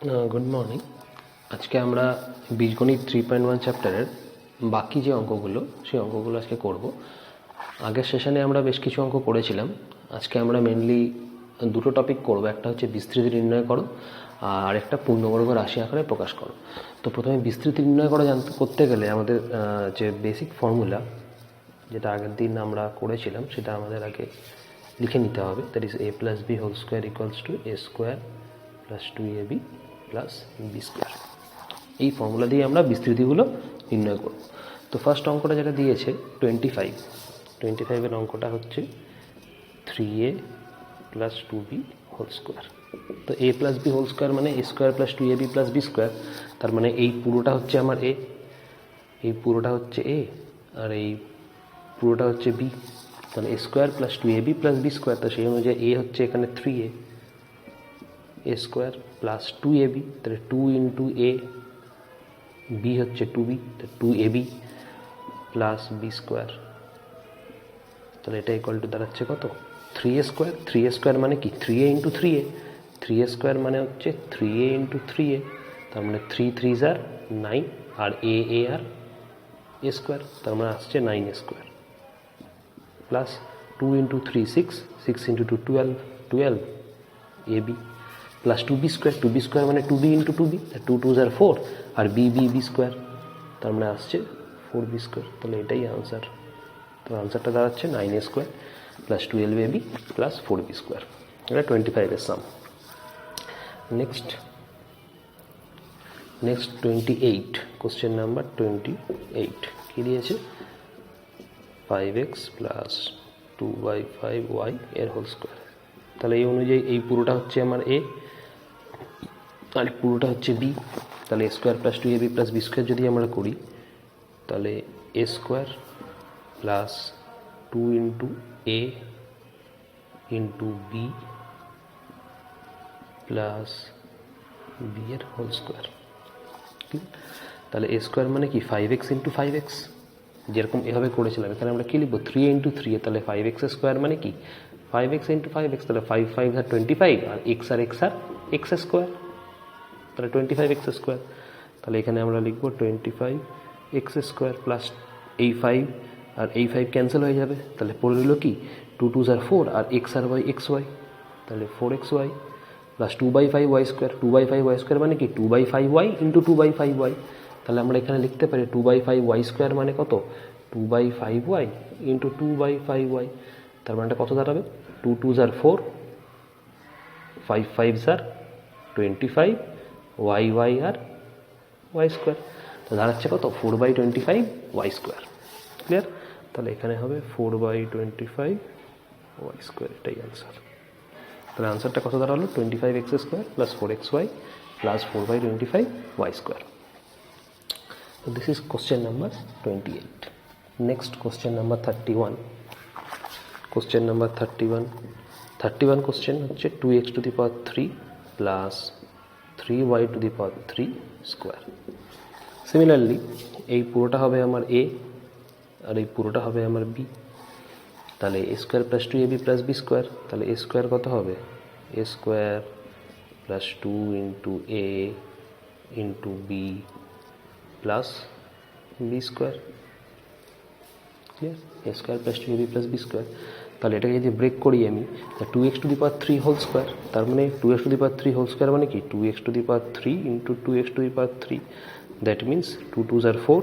Good morning. আজকে আমরা বীজগণিত 3.1 চ্যাপ্টারের বাকি যে অঙ্কগুলো সেই অঙ্কগুলো আজকে করব। আগের সেশনে আমরা বেশ কিছু অঙ্ক করেছিলাম। আজকে আমরা মেনলি দুটো টপিক করব, একটা হচ্ছে বিস্তৃতি নির্ণয় করো আর একটা পূর্ণবর্গ রাশি আকারে প্রকাশ করো। তো প্রথমে বিস্তৃতি নির্ণয় করতে গেলে আমাদের যে বেসিক ফর্মুলা যেটা আগের দিন আমরা করেছিলাম সেটা আমাদের আগে লিখে নিতে হবে। That is a plus B whole square equals to a square plus 2ab plus B square. এই ফর্মুলা দিয়ে আমরা বিস্তৃতিগুলো নির্ণয় করব। তো ফার্স্ট অঙ্কটা যেটা দিয়েছে 25-এর অঙ্কটা হচ্ছে 3a plus 2b whole square. তো a plus B whole square মানে a square plus 2ab plus B square. তার মানে এই পুরোটা হচ্ছে আমার a, এই পুরোটা হচ্ছে a, আর এই পুরোটা হচ্ছে b। তাহলে a square plus 2ab plus B square. তো সেই অনুযায়ী a হচ্ছে এখানে 3a, a square plus 2ab, তাহলে 2 ইন্টু a, b হচ্ছে 2b, 2ab plus B square. তাহলে এটা ইকুয়াল টু দাঁড়াচ্ছে কত? 3a square. 3a স্কোয়ার মানে কি? 3a into 3a। 3a square মানে হচ্ছে 3a ইন্টু 3a। তার মানে 3 3 আর 9, আর a আর a স্কোয়ার, তার মানে আসছে 9a square plus 2 into 3 6, 6 into 2 12, 12 ab plus 2b square. 2b square মানে 2b ইন্টু 2b, 2 2 আর 4, আর b স্কোয়ার, তার মানে আসছে 4b স্কোয়ার। তাহলে এটাই আনসার। তো আনসারটা দাঁড়াচ্ছে 9a square plus 12ab plus 4b square. এটা 25-এর সাম। নেক্সট 28, কোশ্চেন নাম্বার 28 কী দিয়েছে? 5x প্লাস 2/5y এর হোল স্কোয়ার। তাহলে এই অনুযায়ী এই পুরোটা হচ্ছে আমার a আর পুরোটা হচ্ছে b। তাহলে a square plus 2ab plus B square যদি আমরা করি, তাহলে a square plus 2 into a into B plus B এর হোল স্কোয়ার। তাহলে a স্কোয়ার মানে কি? 5x ইন্টু 5x, যেরকম এভাবে করেছিলাম। এখানে আমরা কী লিখবো? 3 ইন্টু 3a। তাহলে 5x স্কোয়ার মানে কি? 5x ইন্টু 5x, তাহলে 5 5 আর 25, আর x আর x স্কোয়ার, তাহলে 25x স্কোয়ার। তাহলে এখানে আমরা লিখবো 25x স্কোয়ার প্লাস এই 5 আর এই 5 ক্যান্সেল হয়ে যাবে। তাহলে পড়ে রইল কি? 2 2 আর 4, আর x আর y xy, তাহলে 4xy plus 2/5y square. 2/5y square মানে কি? 2/5y into 2/5y। তাহলে আমরা এখানে লিখতে পারি 2/5y স্কোয়ার মানে কত? 2/5y into 2/5y। তার মানেটা কত দাঁড়াবে? 2 2 আর 4, 5 5 আর 25, y আর y স্কোয়ার। তো দাঁড়াচ্ছে কত? 4/25y square. ক্লিয়ার? তাহলে এখানে হবে 4/25y স্কোয়ার। এটাই আনসার। তাহলে আনসারটা কত দাঁড়ালো? 25x square plus 4xy plus 4/25y square. So this is question number 28. Next question number 31. Question number 31 question হচ্ছে 2x to the power 3 plus 3y to the power 3 square. Similarly এই পুরোটা হবে আমার a আর এই পুরোটা হবে আমার b। তাহলে a square plus 2ab plus B square. তাহলে a স্কোয়ার কত হবে? a square plus 2 into a into B plus B square. Clear? a square plus 2ab plus B square. তাহলে এটাকে যদি ব্রেক করি আমি, তা 2x to the power 3 whole square. তার মানে 2x to the power 3 whole square মানে কি? 2x to the power 3 into 2x to the power 3, that means 2 2 আর 4,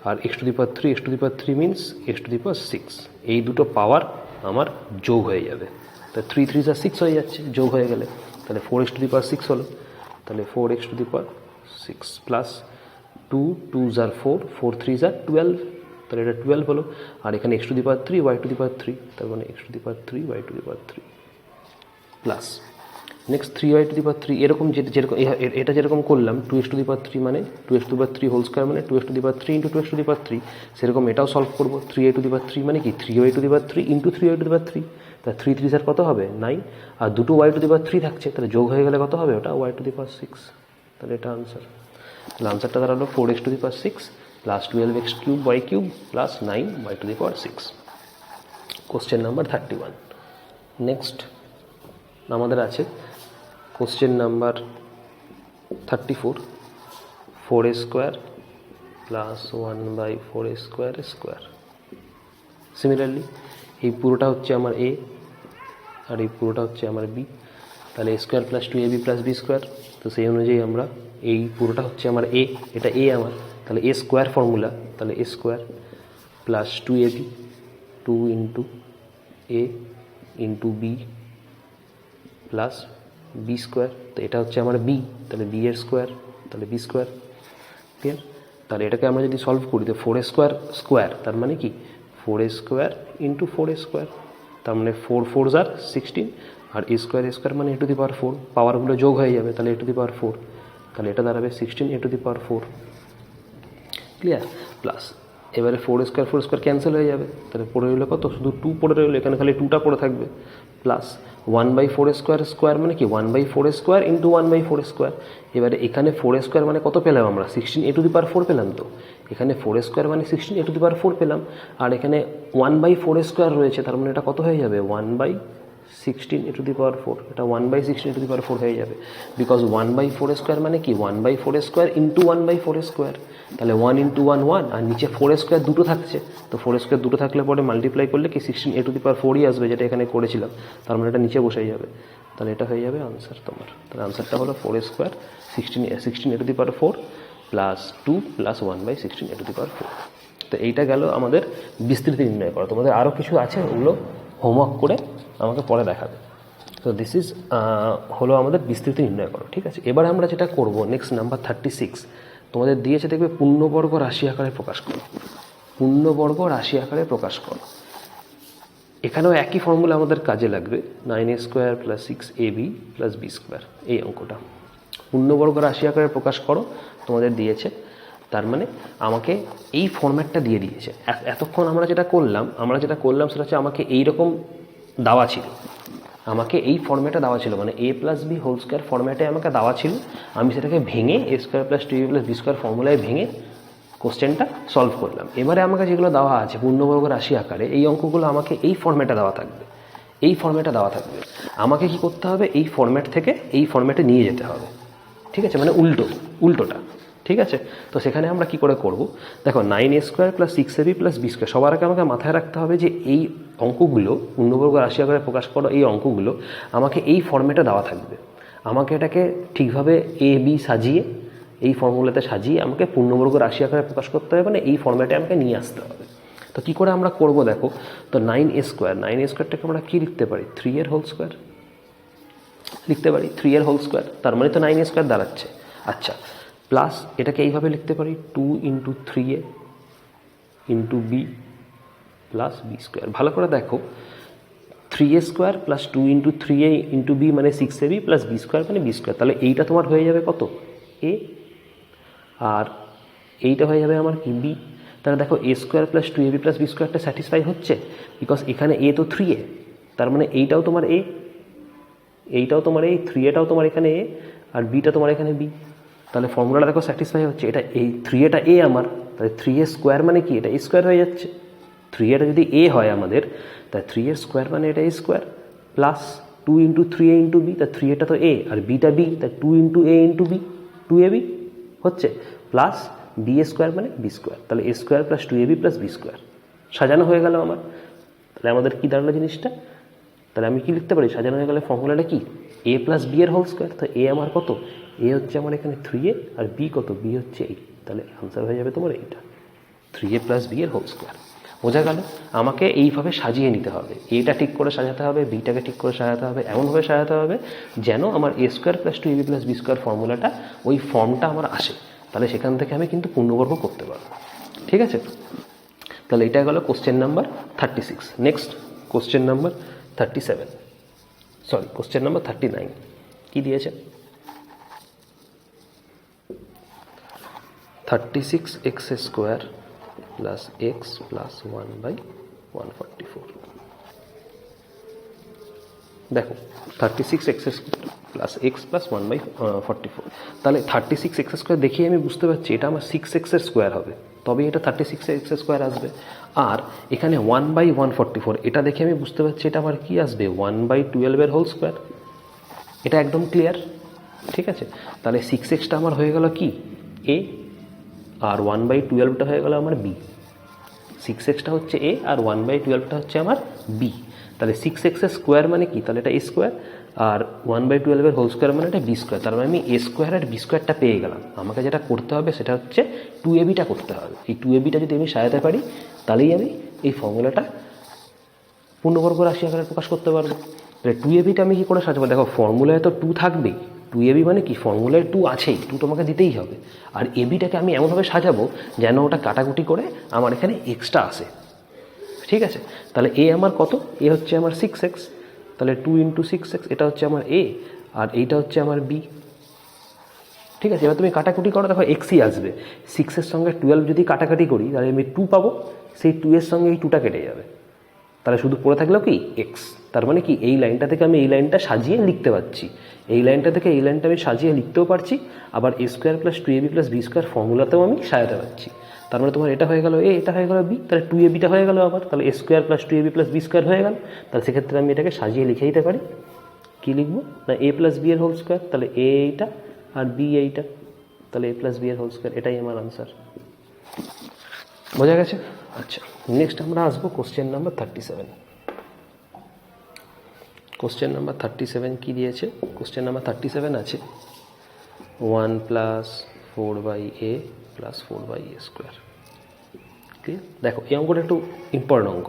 আর x to the power 3, x to the power 3 means x to the power 6। এই দুটো পাওয়ার আমার যোগ হয়ে যাবে। তা 3 3 আর 6 হয়ে যাচ্ছে যোগ হয়ে গেলে। তাহলে 4x টু দি পাওয়ার 6 হলো। তাহলে 4x two the power 6 plus 2 2 আর 4, 4 3 আর 12, তাহলে এটা 12 হলো। আর এখানে x to the power 3 y to the power 3, তার মানে x to the power 3 y to the power 3 plus next 3y to the power 3। এরকম যেরকম এটা যেরকম করলাম 2x টু দি পাওয়ার 3 মানে 2x to the power 3 whole square মানে 2x to the power 3 into 2x to the power 3, সেরকম এটাও solve করবো। 3y টু দি পাওয়ার 3 মানে কি? 3y to the power 3 into 3y to the power 3, তা 3 3 sir কত হবে? 9, আর দুটো y টু দি পাওয়ার 3 থাকছে, তাহলে যোগ হয়ে গেলে কত হবে? ওটা y টু দি পাওয়ার 6। তাহলে এটা আনসার। তাহলে আনসারটা দাঁড়ালো 4x two the power 6 plus 12x cube y cube plus 9y two the power 6। Question number 31। Next আমাদের আছে question number 34 4a square plus 1/4a square square. Similarly এই পুরোটা হচ্ছে আমার এ আর এই পুরোটা হচ্ছে আমার বি, তাহলে a square plus 2ab plus B square. তো সেই অনুযায়ী আমরা এই পুরোটা হচ্ছে আমার এ, এটা এ আমার, তাহলে এ স্কোয়ার ফর্মুলা, তাহলে a square plus 2ab 2 into a into B plus B square, তো এটা হচ্ছে আমার বি, তাহলে বি এর স্কোয়ার, তাহলে বি স্কোয়ার। ক্লিয়ার? তাহলে এটাকে আমরা যদি সলভ করি তো 4a স্কোয়ার স্কোয়ার, তার মানে কি 4a square into 4a square, তার মানে 4 4s R 16, R A square মানে a⁴, পাওয়ারগুলো যোগ হয়ে যাবে, তাহলে a⁴, তাহলে এটা দাঁড়াবে 16 a⁴। ক্লিয়ার? প্লাস এবারে 4 স্কোয়ার ক্যান্সেল হয়ে যাবে, তাহলে পড়ে রইলো কত, শুধু 2 পড়ে রইলো, এখানে খালি 2টা পড়ে থাকবে, প্লাস 1/4 স্কোয়ার মানে কি 1/4 স্কোয়ার ইন্টু 1/4 স্কোয়ার। এবারে এখানে 4 স্কোয়ার মানে কত পেলাম আমরা, 16 a⁴ পেলাম, তো এখানে 4 স্কোয়ার মানে 16 a⁴ পেলাম, আর এখানে 1/4 স্কোয়ার রয়েছে, তার মানে এটা কত হয়ে যাবে 1/16 a⁴, এটা 1/16 a⁴ হয়ে যাবে, বিকজ 1/4 স্কোয়ার মানে কি 1/4 স্কোয়ার ইন্টু 1/4 স্কোয়ার, তাহলে 1 ইন্টু 1 1, আর নিচে 4 স্কোয়ার দুটো থাকছে, তো 4 স্কোয়ার দুটো থাকলে পরে মাল্টিপ্লাই করলে কি 16 a⁴ আসবে, যেটা এখানে করেছিলাম, তার মানে এটা নিচে বসে যাবে, তাহলে এটা হয়ে যাবে আনসার তোমার। তাহলে আনসারটা হলো 4 square 16 a⁴ plus 2 plus 1/16 a⁴। তো এইটা গেল আমাদের বিস্তৃতি নির্ণয় করা। তোমাদের আরও কিছু আছে, ওগুলো হোমওয়ার্ক করে আমাকে পরে দেখাবে। তো দিস ইজ হলো আমাদের বিস্তৃতি নির্ণয় করো, ঠিক আছে। এবার আমরা যেটা করব নেক্সট নাম্বার 36, তোমাদের দিয়েছে দেখবে পূর্ণবর্গ রাশি আকারে প্রকাশ করো, পূর্ণবর্গ রাশি আকারে প্রকাশ করো। এখানেও একই ফর্মুলা আমাদের কাজে লাগবে, 9a square plus 6ab plus B square, এই অঙ্কটা পূর্ণবর্গ রাশি আকারে প্রকাশ করো তোমাদের দিয়েছে। তার মানে আমাকে এই ফরম্যাটটা দিয়ে দিয়েছে। এতক্ষণ আমরা যেটা করলাম সেটা হচ্ছে আমাকে এইরকম দেওয়া ছিল, আমাকে এই ফর্ম্যাটে দেওয়া ছিল, মানে a plus B whole square ফর্ম্যাটে আমাকে দেওয়া ছিল, আমি সেটাকে ভেঙে a square plus 2ab plus B square ফর্মুলায় ভেঙে কোশ্চেনটা সলভ করলাম। এবারে আমাকে যেগুলো দেওয়া আছে পূর্ণবর্গ রাশি আকারে, এই অঙ্কগুলো আমাকে এই ফর্ম্যাটে দেওয়া থাকবে, আমাকে কি করতে হবে, এই ফর্ম্যাট থেকে এই ফর্ম্যাটে নিয়ে যেতে হবে, ঠিক আছে, মানে উল্টোটা, ঠিক আছে। তো সেখানে আমরা কি করে করব, দেখো 9a square plus 6ab plus B square, সবার আগে আমাকে মাথায় রাখতে হবে যে এই অঙ্কগুলো পূর্ণবর্গ রাশি আকারে প্রকাশ করো, এই অঙ্কগুলো আমাকে এই ফর্ম্যাটে দেওয়া থাকবে, আমাকে এটাকে ঠিকভাবে a b সাজিয়ে এই ফর্মুলাতে সাজিয়ে আমাকে পূর্ণবর্গ রাশি আকারে প্রকাশ করতে হবে, মানে এই ফর্ম্যাটে আমাকে নিয়ে আসতে হবে। তো কী করে আমরা করব দেখো, তো 9a স্কোয়ারটাকে আমরা কী লিখতে পারি, 3 এর হোল স্কোয়ার লিখতে পারি, 3 এর হোল স্কোয়ার, তার মানে তো 9a স্কোয়ার দাঁড়াচ্ছে। আচ্ছা, প্লাস এটাকে এইভাবে লিখতে পারি 2 into 3a into B plus B square. ভালো করে দেখো, 3a square plus 2 into 3a into B মানে 6ab প্লাস বি স্কোয়ার মানে বি স্কোয়ার, তাহলে এইটা তোমার হয়ে যাবে কত, a, আর এইটা হয়ে যাবে আমার কি বি। তাহলে দেখো a square plus 2ab plus b স্কোয়ারটা স্যাটিসফাই হচ্ছে, বিকজ এখানে a তো 3a, তার মানে এইটাও তোমার a, এইটাও তোমার এই 3aটাও তোমার এখানে a, আর বিটা তোমার এখানে বি, তাহলে ফর্মুলাটা দেখো স্যাটিসফাই হচ্ছে। এটা এই 3aটা a আমার, তাহলে 3a স্কোয়ার মানে কি, এটা a স্কোয়ার হয়ে যাচ্ছে। 3aটা যদি a হয় আমাদের, তাহলে 3a স্কোয়ার মানে এটা a square, plus 2 into 3a into B, তা 3aটা তো a আর বিটা বি, তাই 2 into a into B 2ab হচ্ছে, প্লাস বি স্কোয়ার মানে বি স্কোয়ার, তাহলে a square plus 2ab plus B square সাজানো হয়ে গেল আমার। তাহলে আমাদের কী দাঁড়ালো জিনিসটা, তাহলে আমি কি লিখতে পারি, সাজানো হয়ে গেলে ফর্মুলাটা কি, a প্লাস বি এর হোল স্কোয়ার, তো a আমার কত, a হচ্ছে আমার এখানে 3a আর b কত, b হচ্ছে 8, তাহলে আনসার হয়ে যাবে তোমার এইটা 3a প্লাস বি এর হোল স্কোয়ার। বোঝা গেল, আমাকে এইভাবে সাজিয়ে নিতে হবে, এটা ঠিক করে সাজাতে হবে, বিটাকে ঠিক করে সাজাতে হবে, এমনভাবে সাজাতে হবে যেন আমার a square plus 2ab plus B square ফর্মুলাটা ওই ফর্মটা আমার আসে, তাহলে সেখান থেকে আমি কিন্তু পূর্ণবর্গ করতে পারবো, ঠিক আছে। তাহলে এটা গেল question number 36। Next question number 37, sorry question number 39 কি দিয়েছে, 36x square plus x plus 1/144। দেখো 36x square plus x plus 1/44, তাহলে 36x স্কোয়ার দেখেই আমি বুঝতে পারছি এটা আমার 6x এর স্কোয়ার হবে, তবে এটা 36x স্কোয়ার আসবে। আর এখানে 1/144 এটা দেখে আমি বুঝতে পারছি এটা আমার কি আসবে 1/12 এর হোল স্কোয়ার, এটা একদম ক্লিয়ার। ঠিক আছে, তাহলে 6x আমার হয়ে গেল কি এ, আর 1/12 হয়ে গেল আমার বি। 6x হচ্ছে এ আর 1/12 হচ্ছে আমার বি। তাহলে 6x স্কোয়ার মানে কি, তাহলে এটা এ স্কোয়ার, আর 1/12 হোল স্কোয়ার মানে এটা বি স্কোয়ার। তার মানে আমি এ স্কোয়ার আর বি স্কোয়ারটা পেয়ে গেলাম। আমাকে যেটা করতে হবে সেটা হচ্ছে 2ab করতে হবে। এই 2ab যদি আমি সাজাতে পারি তাহলেই আমি এই ফর্মুলাটা পূর্ণবর্গ রাশি আকারে প্রকাশ করতে পারবো। তাহলে 2ab আমি কী করে সাজাবো, দেখো ফর্মুলায় তো 2 থাকবেই। 2ab মানে কি, ফর্মুলায় 2 আছেই, 2 তোমাকে দিতেই হবে। আর এবিটাকে আমি এমনভাবে সাজাবো যেন ওটা কাটাকুটি করে আমার এখানে এক্সট্রা আসে। ঠিক আছে, তাহলে এ আমার কত, এ হচ্ছে আমার 6x, তাহলে 2 × 6x, এটা হচ্ছে আমার এ আর এইটা হচ্ছে আমার বি। ঠিক আছে, এবার তুমি কাটাকুটি করো, দেখো এক্সই আসবে। 6-এর সঙ্গে 12 যদি কাটাকাটি করি তাহলে আমি 2 পাবো, সেই 2-এর সঙ্গে এই 2টা কেটে যাবে, তাহলে শুধু পড়ে থাকলো কি এক্স। তার মানে কি এই লাইনটা থেকে আমি এই লাইনটা সাজিয়ে লিখতে পারছি, এই লাইনটা থেকে এই লাইনটা আমি সাজিয়ে লিখতেও পারছি, আবার a² + 2ab + b² ফর্মুলাতেও আমি সাজাতে পারছি। তার মানে তোমার এটা হয়ে গেল এ, এটা হয়ে গেল বি, তাহলে 2abটা হয়ে গেল আবার, তাহলে a² + 2ab + b² হয়ে গেল। তাহলে সেক্ষেত্রে আমি এটাকে সাজিয়ে লিখে দিতে পারি, কী লিখবো না a + b এর হোল স্কোয়ার, তাহলে a এইটা আর b এইটা, তাহলে a + b এর হোল স্কোয়ার, এটাই আমার আনসার। বোঝা গেছে? আচ্ছা, নেক্সট আমরা আসবো কোশ্চেন নাম্বার 37। কোশ্চেন নাম্বার 37 কী দিয়েছে? কোশ্চেন নাম্বার 37 আছে 1 + 4/a + 4/a²। ক্লিয়ার? দেখো এই অঙ্কটা একটু ইম্পর্টেন্ট অঙ্ক,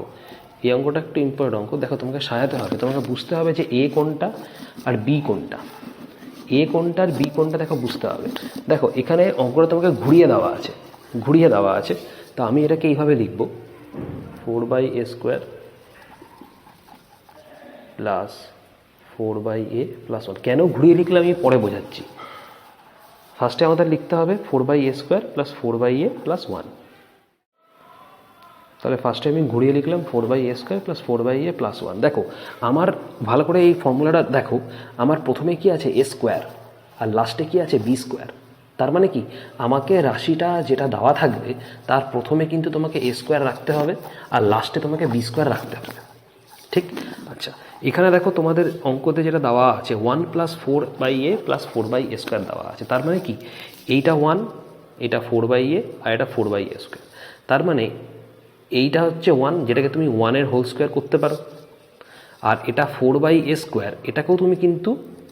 এই অঙ্কটা একটু ইম্পর্টেন্ট অঙ্ক। দেখো তোমাকে সাজাতে হবে, তোমাকে বুঝতে হবে যে এ কোনটা আর বি কোনটা, এ কোনটা আর বি কোনটা দেখো বুঝতে হবে। দেখো এখানে অঙ্কটা তোমাকে ঘুরিয়ে দেওয়া আছে, তো আমি এটাকে এইভাবে লিখব 4/a² + 4/a + 1। কেন ঘুরিয়ে লিখলে আমি পরে বোঝাচ্ছি। ফার্স্টে আমাদের লিখতে হবে 4/a² + 4/a + 1। তাহলে ফার্স্টে আমি ঘুরিয়ে লিখলাম 4/a² + 4/a + 1। দেখো আমার ভালো করে এই ফর্মুলাটা দেখো, আমার প্রথমে কি আছে a² আর লাস্টে কি আছে b²। তার মানে কি আমাকে রাশিটা যেটা দেওয়া থাকবে তার প্রথমে কিন্তু তোমাকে a² রাখতে হবে আর লাস্টে তোমাকে b² রাখতে হবে। ঠিক? আচ্ছা, এখানে দেখো তোমাদের অঙ্কতে যেটা দেওয়া আছে 1 + 4/a + 4/a² দেওয়া আছে। তার মানে কি এইটা 1, এটা 4/a আর এটা 4/a²। তার মানে এইটা হচ্ছে 1, যেটাকে তুমি 1-এর হোল স্কোয়ার করতে পারো, আর এটা 4/a², এটাকেও তুমি কিন্তু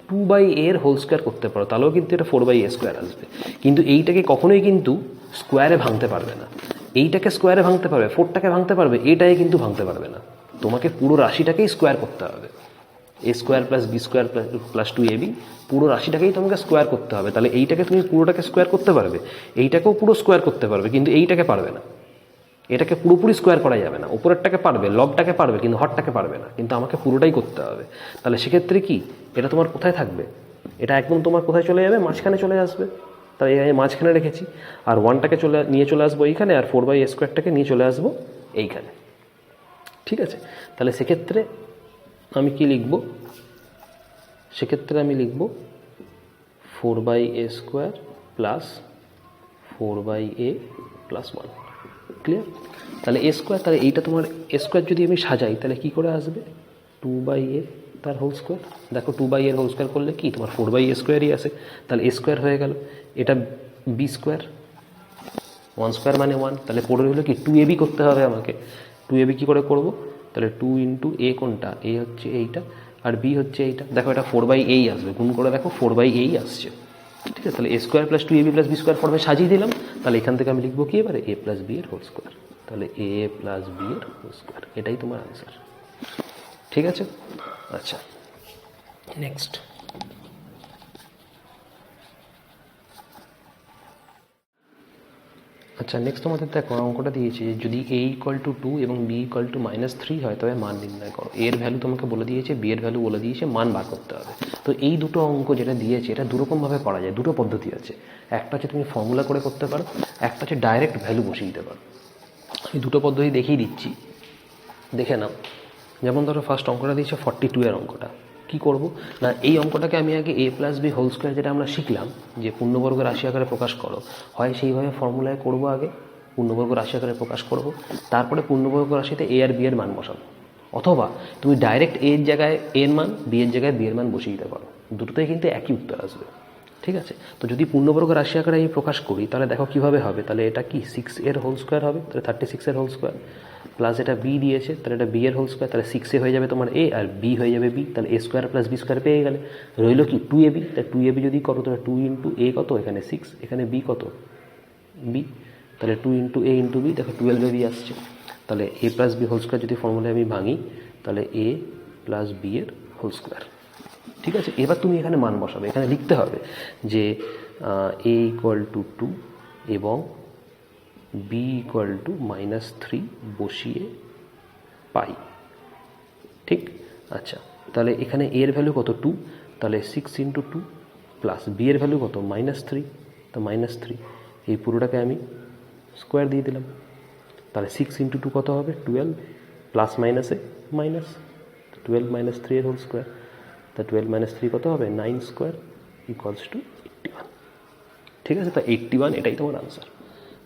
2/a-এর হোল স্কোয়ার করতে পারো, তাহলেও কিন্তু এটা 4/a² আসবে। কিন্তু এইটাকে কখনোই কিন্তু স্কোয়ারে ভাঙতে পারবে না। এইটাকে স্কোয়ারে ভাঙতে পারবে, 4টাকে ভাঙতে পারবে, এটাকে কিন্তু ভাঙতে পারবে না। তোমাকে পুরো রাশিটাকেই স্কোয়ার করতে হবে, a² + b² + 2ab, পুরো রাশিটাকেই তোমাকে স্কোয়ার করতে হবে। তাহলে এইটাকে তুমি পুরোটাকে স্কোয়ার করতে পারবে, এইটাকেও পুরো স্কোয়ার করতে পারবে, কিন্তু এইটাকে পারবে না। এটাকে পুরোপুরি স্কোয়ার করা যাবে না, উপরেরটাকে পারবে, লবটাকে পারবে, কিন্তু হরটাকে পারবে না। কিন্তু আমাকে পুরোটাই করতে হবে। তাহলে সেক্ষেত্রে কি এটা তোমার কোথায় থাকবে, এটা একদম তোমার কোথায় চলে যাবে, মাঝখানে চলে আসবে। তাই আমি মাঝখানে রেখেছি, আর 1টাকে নিয়ে চলে আসবো এইখানে, আর 4/a² নিয়ে চলে আসবো এইখানে। ঠিক আছে, তাহলে সেক্ষেত্রে আমি কি লিখব, সেক্ষেত্রে আমি লিখব 4/a² + 4/a + 1। ক্লিয়ার? তাহলে a², তাহলে এইটা তোমার a² যদি আমি সাজাই তাহলে কি করে আসবে 2/a তার হোল স্কোয়ার। দেখো 2/a হোল স্কোয়ার করলে কি তোমার 4/a² আসে, তাহলে a² হয়ে গেল, এটা b², 1² মানে 1, তাহলে পড়ে হলো কি 2ab করতে হবে আমাকে। 2ab কী করে করব, তাহলে 2 × a কোনটা, a হচ্ছে এইটা আর b হচ্ছে এইটা। দেখো এটা 4/a আসবে, গুণ করে দেখো 4/a আসছে। ঠিক আছে, তাহলে a² + 2ab + b² ফর্মে সাজিয়ে দিলাম। তাহলে এখান থেকে আমি লিখবো কি এবারে a + b এর হোল স্কোয়ার, তাহলে a + b এর হোল স্কোয়ার, এটাই তোমার আনসার। ঠিক আছে? আচ্ছা, নেক্সট তোমাদের দেখো অঙ্কটা দিয়েছে যে যদি a = 2 এবং b = -3 হয় তবে মান নির্ণয় করো। এর ভ্যালু তোমাকে বলে দিয়েছে, b এর ভ্যালু বলে দিয়েছে, মান বার করতে হবে। তো এই দুটো অঙ্ক যেটা দিয়েছে এটা দুরকমভাবে করা যায়, দুটো পদ্ধতি আছে। একটা হচ্ছে তুমি ফর্মুলা করে করতে পারো, একটা হচ্ছে ডাইরেক্ট ভ্যালু বসিয়ে দিতে পারো। আমি দুটো পদ্ধতি দেখিয়ে দিচ্ছি, দেখে নাও। যেমন ধরো ফার্স্ট অঙ্কটা দিয়েছে 42 এর অঙ্কটা। কি করব না, এই অঙ্কটাকে আমি আগে a + b হোল স্কোয়ার যেটা আমরা শিখলাম যে পূর্ণবর্গ রাশি আকারে প্রকাশ করো, হয় সেইভাবে ফর্মুলায় করব, আগে পূর্ণবর্গ রাশি আকারে প্রকাশ করব, তারপরে পূর্ণবর্গ রাশিতে a আর b এর মান বসাবো। অথবা তুমি ডাইরেক্ট a এর জায়গায় a এর মান, b এর জায়গায় b এর মান বসিয়ে দিতে পারো, দুটোতেই কিন্তু একই উত্তর আসবে। ঠিক আছে। তো যদি পূর্ণবর্গ রাশি আকারে আমি প্রকাশ করি তাহলে দেখো কীভাবে হবে, তাহলে এটা কি 6 এর হোল স্কোয়ার হবে, তাহলে 36 এর হোল স্কোয়ার, প্লাস এটা বি দিয়েছে তাহলে এটা বি এর হোল স্কোয়ার, তাহলে 6 হয়ে যাবে তোমার এ আর বি হয়ে যাবে বি, তাহলে a square plus B square পেয়ে গেলে। রইল কি 2ab, তাহলে 2ab যদি করো তাহলে 2 ইন্টু এ কত, এখানে 6, এখানে বি কত বি, তাহলে 2 ইন্টু এ ইন্টু বি, দেখো 12ab আসছে। তাহলে এ প্লাস বি হোল স্কোয়ার যদি ফর্মুলায় আমি ভাঙি তাহলে এ প্লাস বি এর হোল স্কোয়ার। ঠিক আছে, এবার তুমি এখানে মান বসাবে, এখানে লিখতে হবে যে এ ইকুয়াল টু 2 এবং বি ইকুয়াল টু -3 বসিয়ে পাই। ঠিক, আচ্ছা তাহলে এখানে এর ভ্যালু কত 2, তাহলে 6 ইন্টু 2 প্লাস বি এর ভ্যালু কত -3, তো -3, এই পুরোটাকে আমি স্কোয়ার দিয়ে দিলাম। তাহলে 6 ইন্টু 2 কত হবে 12, প্লাস মাইনাসে মাইনাস, 12 - 3 এর হোল স্কোয়ার, তা 12 - 3 কত হবে 9 স্কোয়ার ইকুয়ালস টু 81। ঠিক আছে, তা 81 এটাই তোমার আনসার।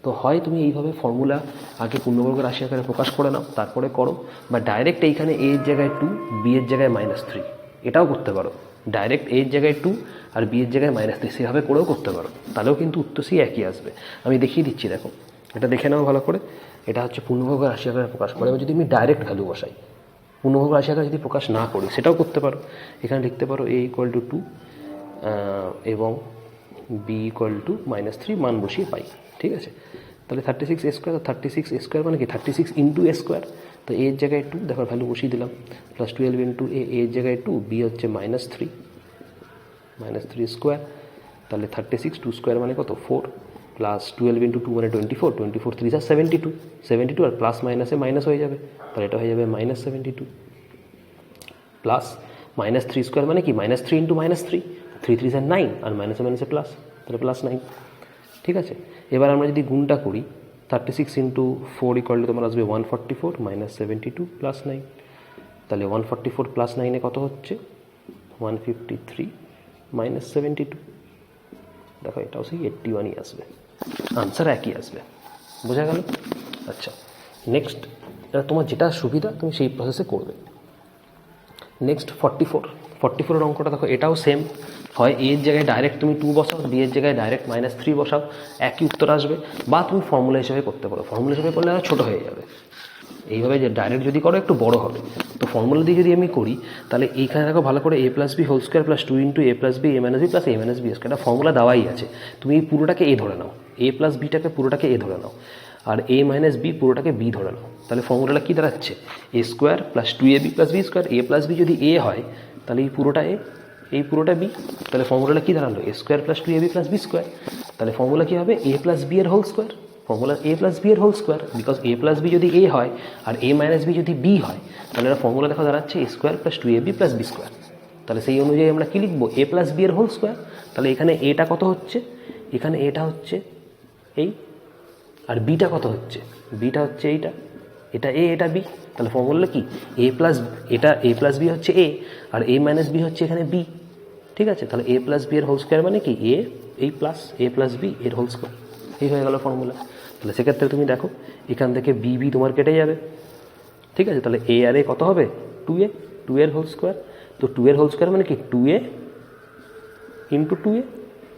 তো হয় তুমি এইভাবে ফর্মুলা আগে পূর্ণবর্গ রাশি আকারে প্রকাশ করে নাও তারপরে করো, বা ডাইরেক্ট এইখানে এ এর জায়গায় 2 বি এর জায়গায় -3 এটাও করতে পারো। ডাইরেক্ট এ এর জায়গায় 2 আর বি এর জায়গায় -3 সেভাবে করেও করতে পারো, তাহলেও কিন্তু উত্তর সেই একই আসবে। আমি দেখিয়ে দিচ্ছি, দেখো এটা দেখে নাও ভালো করে। এটা হচ্ছে পূর্ণবর্গ রাশি আকারে প্রকাশ করে, এবং যদি আমি ডাইরেক্ট ভ্যালু বসাই, পূর্ণবর্গ রাশি আকারে যদি প্রকাশ না করি সেটাও করতে পারো। এখানে লিখতে পারো এ ইকুয়াল টু 2 এবং বি ইকুয়াল টু -3 মান বসিয়ে পাই। ঠিক আছে, তাহলে 36 এ স্কোয়ার, 36 এ স্কোয়ার মানে কি 36 ইন্টু এ স্কোয়ার, তো এর জায়গায় 2 দেখো ভ্যালু বসিয়ে দিলাম, প্লাস 12 ইন্টু এর জায়গায় 2, বি হচ্ছে -3 স্কোয়ার, তাহলে 36 2 স্কোয়ার মানে কত 4, প্লাস 12 ইন্টু 2 মানে 24, 24 3 72, 72 আর প্লাস মাইনাসে মাইনাস হয়ে যাবে, তাহলে এটা হয়ে যাবে -72, প্লাস -3 স্কোয়ার মানে কি -3 ইন্টু -3, 3 3 9 আর মাইনাসে মাইনাসে প্লাস, তাহলে +9। ঠিক আছে, এবার আমরা যদি গুণটা করি 36 ইন্টু 4 ইকুয়াল টু তোমার আসবে 144 -72 প্লাস 9, তাহলে 144 প্লাস 9 কত হচ্ছে 153 -72, দেখো এটাও সেই 81ই আসবে, আনসার একই আসবে। বোঝা গেল? আচ্ছা নেক্সট, তোমার যেটা সুবিধা তুমি সেই প্রসেসে করবে। নেক্সট 44 অঙ্কটা দেখো, এটাও সেম, হয় এর জায়গায় ডাইরেক্ট তুমি 2 বসাও, বি এর জায়গায় ডাইরেক্ট -3 বসাও, একই উত্তর আসবে, বা তুমি ফর্মুলা হিসেবে করতে পারো। ফর্মুলা হিসেবে করলে আর ছোটো হয়ে যাবে, এইভাবে যে ডাইরেক্ট যদি করো একটু বড় হবে। তো ফর্মুলা দিয়ে যদি আমি করি তাহলে এইখানে দেখো ভালো করে a plus B whole square plus 2 into A plus B A minus B plus A minus B square, এটা ফর্মুলা দেওয়াই আছে। তুমি এই পুরোটাকে এ ধরে নাও, এ প্লাস বিটাকে পুরোটাকে এ ধরে নাও, আর এ মাইনাস বি পুরোটাকে বি ধরে নাও, তাহলে ফর্মুলাটা কী দাঁড়াচ্ছে a square plus 2ab plus B square. A plus b যদি এ হয় তাহলে এই পুরোটা এ, এই পুরোটা বি, তাহলে ফর্মুলাটা কী দাঁড়ালো a square plus 2ab plus B square. তাহলে ফর্মুলা কী হবে এ প্লাস বি এর whole square, formula a plus B এর whole square, because a plus b যদি এ হয় আর এ মাইনাস বি যদি বি হয় তাহলে এটা ফর্মুলা দেখা দাঁড়াচ্ছে a square plus 2ab plus B square. তাহলে সেই অনুযায়ী আমরা কী লিখবো এ প্লাস বি এর হোল স্কোয়ার। তাহলে এখানে এটা কত হচ্ছে, এখানে এটা হচ্ছে এই, আর বিটা কত হচ্ছে, বিটা হচ্ছে এইটা, এটা এ এটা বি, তাহলে ফর্মুলা কি এ প্লাস, এটা এ প্লাস বি হচ্ছে এ আর এ মাইনাস বি হচ্ছে এখানে বি। ঠিক আছে, তাহলে এ প্লাস বি এর হোল স্কোয়ার মানে কি এ, এই প্লাস এ প্লাস বি এর হোল স্কোয়ার, এই হয়ে গেল ফর্মুলা। তাহলে সেক্ষেত্রে তুমি দেখো এখান থেকে বি বি তোমার কেটে যাবে। ঠিক আছে, তাহলে এ আর এ কত হবে 2a, 2 এর হোল স্কোয়ার, তো 2 এর হোল স্কোয়ার মানে কি 2a ইন্টু 2a,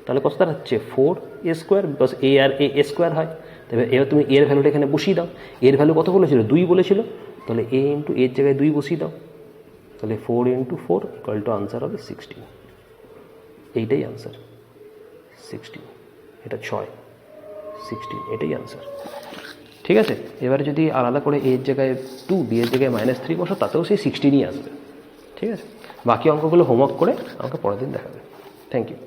তাহলে কত দাঁড়াচ্ছে 4a স্কোয়ার, বিকজ এ আর এ স্কোয়ার হয়। তবে এবার তুমি এর ভ্যালুটা এখানে বসিয়ে দাও, এর ভ্যালু কত বলেছিল 2 বলেছিল, তাহলে এ ইন্টু এর জায়গায় 2 বসিয়ে দাও, তাহলে 4 ইন্টু 4 ইকুয়াল টু আনসার হবে 16, এইটাই আনসার 16, এটা 6 16, এটাই আনসার। ঠিক আছে, এবারে যদি আলাদা করে এর জায়গায় 2 বি এর জায়গায় -3 বসো তাতেও সেই 16ই আসবে। ঠিক আছে, বাকি অঙ্কগুলো হোমওয়ার্ক করে আমাকে পরের দিন দেখাবে। Thank you.